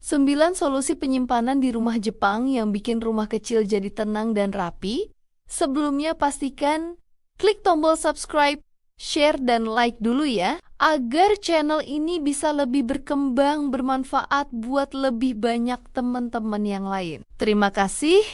9 solusi penyimpanan di rumah Jepang yang bikin rumah kecil jadi tenang dan rapi. Sebelumnya pastikan klik tombol subscribe, share, dan like dulu ya, agar channel ini bisa lebih berkembang, bermanfaat buat lebih banyak teman-teman yang lain. Terima kasih.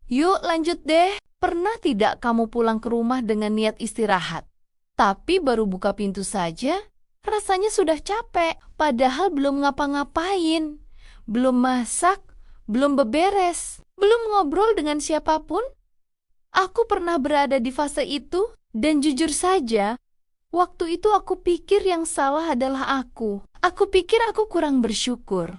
Yuk lanjut deh. Pernah tidak kamu pulang ke rumah dengan niat istirahat, tapi baru buka pintu saja, rasanya sudah capek, padahal belum ngapa-ngapain, belum masak, belum beberes, belum ngobrol dengan siapapun? Aku pernah berada di fase itu, dan jujur saja, waktu itu aku pikir yang salah adalah aku. Aku pikir aku kurang bersyukur,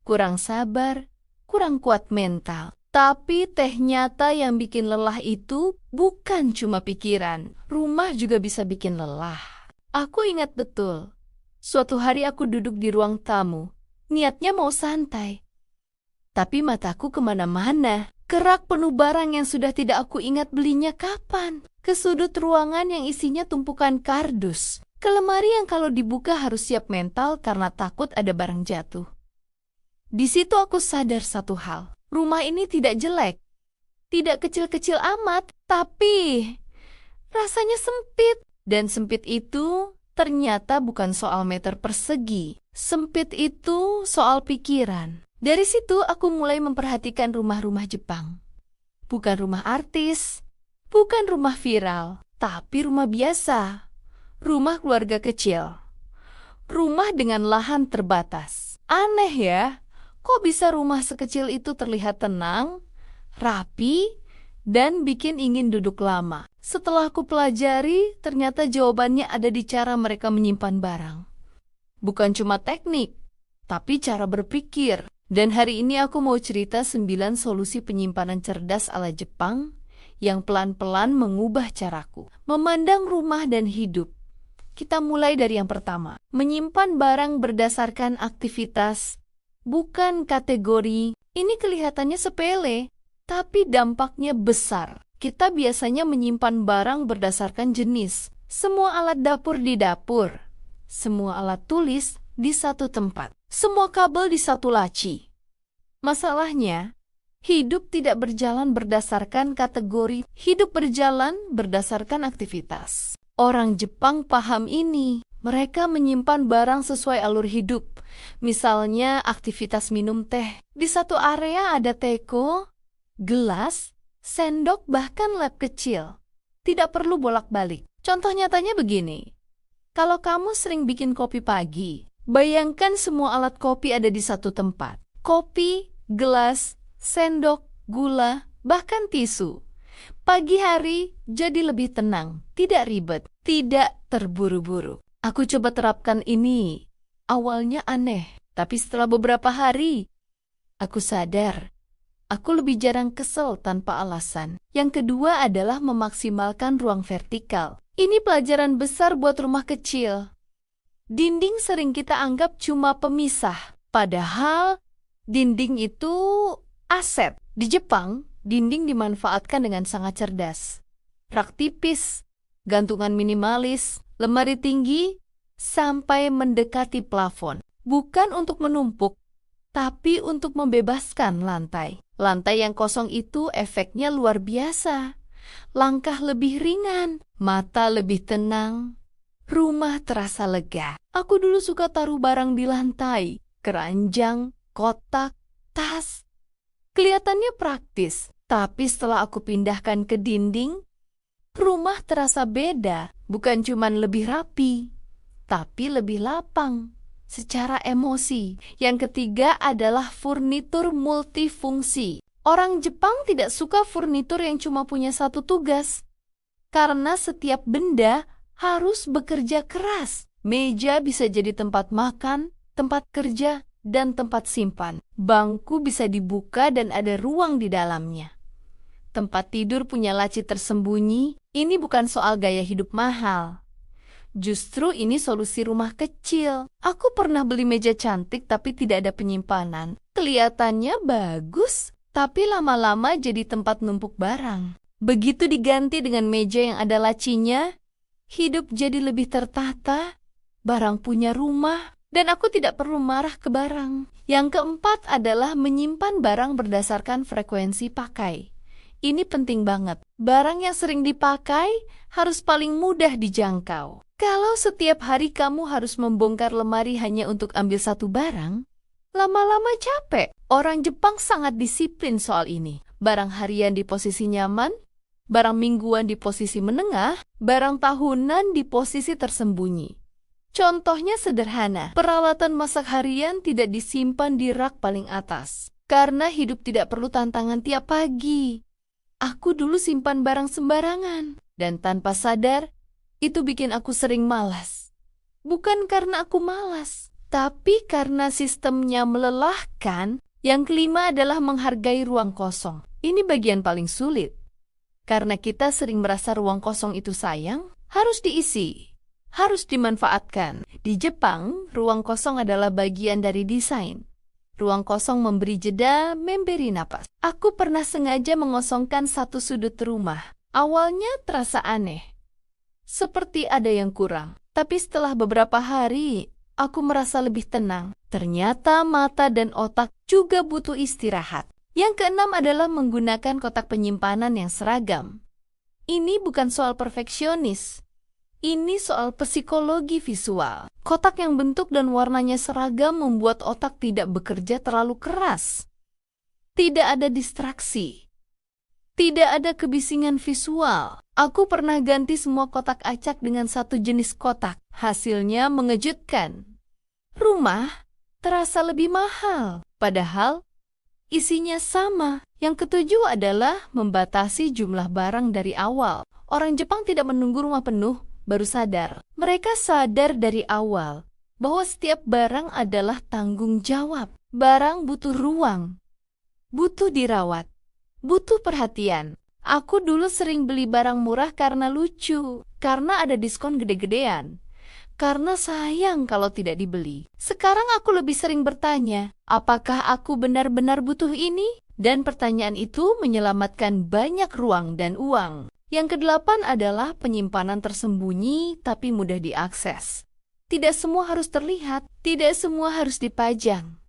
kurang sabar, kurang kuat mental. Tapi ternyata yang bikin lelah itu bukan cuma pikiran. Rumah juga bisa bikin lelah. Aku ingat betul, suatu hari aku duduk di ruang tamu. Niatnya mau santai. Tapi mataku kemana-mana. Kerak penuh barang yang sudah tidak aku ingat belinya kapan. Ke sudut ruangan yang isinya tumpukan kardus. Ke lemari yang kalau dibuka harus siap mental karena takut ada barang jatuh. Di situ aku sadar satu hal. Rumah ini tidak jelek, tidak kecil-kecil amat, tapi rasanya sempit. Dan sempit itu ternyata bukan soal meter persegi. Sempit itu soal pikiran. Dari situ aku mulai memperhatikan rumah-rumah Jepang. Bukan rumah artis, bukan rumah viral, tapi rumah biasa. Rumah keluarga kecil. Rumah dengan lahan terbatas. Aneh ya. Kok bisa rumah sekecil itu terlihat tenang, rapi, dan bikin ingin duduk lama? Setelah aku pelajari, ternyata jawabannya ada di cara mereka menyimpan barang. Bukan cuma teknik, tapi cara berpikir. Dan hari ini aku mau cerita 9 solusi penyimpanan cerdas ala Jepang yang pelan-pelan mengubah caraku memandang rumah dan hidup. Kita mulai dari yang pertama, menyimpan barang berdasarkan aktivitas, bukan kategori. Ini kelihatannya sepele, tapi dampaknya besar. Kita biasanya menyimpan barang berdasarkan jenis. Semua alat dapur di dapur. Semua alat tulis di satu tempat. Semua kabel di satu laci. Masalahnya, hidup tidak berjalan berdasarkan kategori. Hidup berjalan berdasarkan aktivitas. Orang Jepang paham ini. Mereka menyimpan barang sesuai alur hidup. Misalnya aktivitas minum teh. Di satu area ada teko, gelas, sendok, bahkan lap kecil. Tidak perlu bolak-balik. Contoh nyatanya begini. Kalau kamu sering bikin kopi pagi, bayangkan semua alat kopi ada di satu tempat. Kopi, gelas, sendok, gula, bahkan tisu. Pagi hari jadi lebih tenang, tidak ribet, tidak terburu-buru. Aku coba terapkan ini. Awalnya aneh, tapi setelah beberapa hari, aku sadar, aku lebih jarang kesel tanpa alasan. Yang kedua adalah memaksimalkan ruang vertikal. Ini pelajaran besar buat rumah kecil. Dinding sering kita anggap cuma pemisah, padahal dinding itu aset. Di Jepang, dinding dimanfaatkan dengan sangat cerdas. Rak tipis, gantungan minimalis, lemari tinggi, sampai mendekati plafon. Bukan untuk menumpuk, tapi untuk membebaskan lantai. Lantai yang kosong itu efeknya luar biasa. Langkah lebih ringan, mata lebih tenang, rumah terasa lega. Aku dulu suka taruh barang di lantai, keranjang, kotak, tas. Kelihatannya praktis, tapi setelah aku pindahkan ke dinding, rumah terasa beda. Bukan cuma lebih rapi, tapi lebih lapang secara emosi. Yang ketiga adalah furnitur multifungsi. Orang Jepang tidak suka furnitur yang cuma punya satu tugas, karena setiap benda harus bekerja keras. Meja bisa jadi tempat makan, tempat kerja, dan tempat simpan. Bangku bisa dibuka dan ada ruang di dalamnya. Tempat tidur punya laci tersembunyi. Ini bukan soal gaya hidup mahal. Justru ini solusi rumah kecil. Aku pernah beli meja cantik tapi tidak ada penyimpanan. Kelihatannya bagus, tapi lama-lama jadi tempat numpuk barang. Begitu diganti dengan meja yang ada lacinya, hidup jadi lebih tertata, barang punya rumah, Dan aku tidak perlu marah ke barang. Yang keempat adalah menyimpan barang berdasarkan frekuensi pakai. Ini penting banget. Barang yang sering dipakai harus paling mudah dijangkau. Kalau setiap hari kamu harus membongkar lemari hanya untuk ambil satu barang, lama-lama capek. Orang Jepang sangat disiplin soal ini. Barang harian di posisi nyaman, barang mingguan di posisi menengah, barang tahunan di posisi tersembunyi. Contohnya sederhana, peralatan masak harian tidak disimpan di rak paling atas. Karena hidup tidak perlu tantangan tiap pagi. Aku dulu simpan barang sembarangan. Dan tanpa sadar, itu bikin aku sering malas. Bukan karena aku malas, tapi karena sistemnya melelahkan. Yang kelima adalah menghargai ruang kosong. Ini bagian paling sulit. Karena kita sering merasa ruang kosong itu sayang, harus diisi. Harus dimanfaatkan. Di Jepang, ruang kosong adalah bagian dari desain. Ruang kosong memberi jeda, memberi napas. Aku pernah sengaja mengosongkan satu sudut rumah. Awalnya terasa aneh. Seperti ada yang kurang. Tapi setelah beberapa hari, aku merasa lebih tenang. Ternyata mata dan otak juga butuh istirahat. Yang keenam adalah menggunakan kotak penyimpanan yang seragam. Ini bukan soal perfeksionis. Ini soal psikologi visual. Kotak yang bentuk dan warnanya seragam membuat otak tidak bekerja terlalu keras. Tidak ada distraksi. Tidak ada kebisingan visual. Aku pernah ganti semua kotak acak dengan satu jenis kotak. Hasilnya mengejutkan. Rumah terasa lebih mahal. Padahal isinya sama. Yang ketujuh adalah membatasi jumlah barang dari awal. Orang Jepang tidak menunggu rumah penuh baru sadar. Mereka sadar dari awal bahwa setiap barang adalah tanggung jawab. Barang butuh ruang, butuh dirawat, butuh perhatian. Aku dulu sering beli barang murah karena lucu, karena ada diskon gede-gedean, karena sayang kalau tidak dibeli. Sekarang aku lebih sering bertanya, apakah aku benar-benar butuh ini? Dan pertanyaan itu menyelamatkan banyak ruang dan uang. Yang kedelapan adalah penyimpanan tersembunyi tapi mudah diakses. Tidak semua harus terlihat, tidak semua harus dipajang.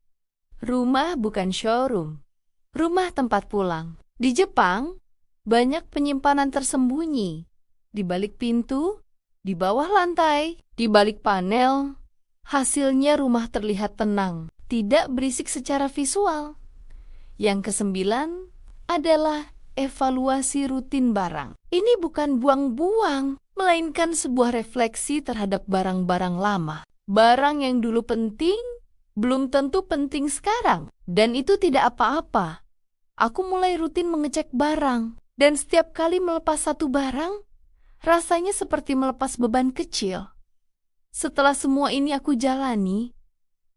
Rumah bukan showroom, rumah tempat pulang. Di Jepang, banyak penyimpanan tersembunyi. Di balik pintu, di bawah lantai, di balik panel. Hasilnya rumah terlihat tenang, tidak berisik secara visual. Yang kesembilan adalah evaluasi rutin barang. Ini bukan buang-buang, melainkan sebuah refleksi terhadap barang-barang lama. Barang yang dulu penting, belum tentu penting sekarang. Dan itu tidak apa-apa. Aku mulai rutin mengecek barang. Dan setiap kali melepas satu barang, rasanya seperti melepas beban kecil. Setelah semua ini aku jalani,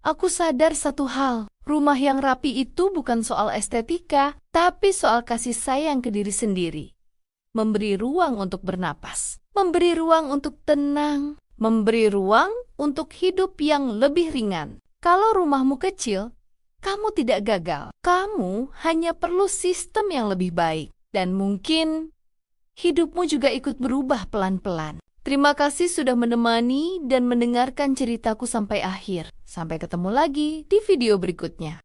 aku sadar satu hal. Rumah yang rapi itu bukan soal estetika, tapi soal kasih sayang ke diri sendiri. Memberi ruang untuk bernapas, memberi ruang untuk tenang, memberi ruang untuk hidup yang lebih ringan. Kalau rumahmu kecil, kamu tidak gagal. Kamu hanya perlu sistem yang lebih baik. Dan mungkin hidupmu juga ikut berubah pelan-pelan. Terima kasih sudah menemani dan mendengarkan ceritaku sampai akhir. Sampai ketemu lagi di video berikutnya.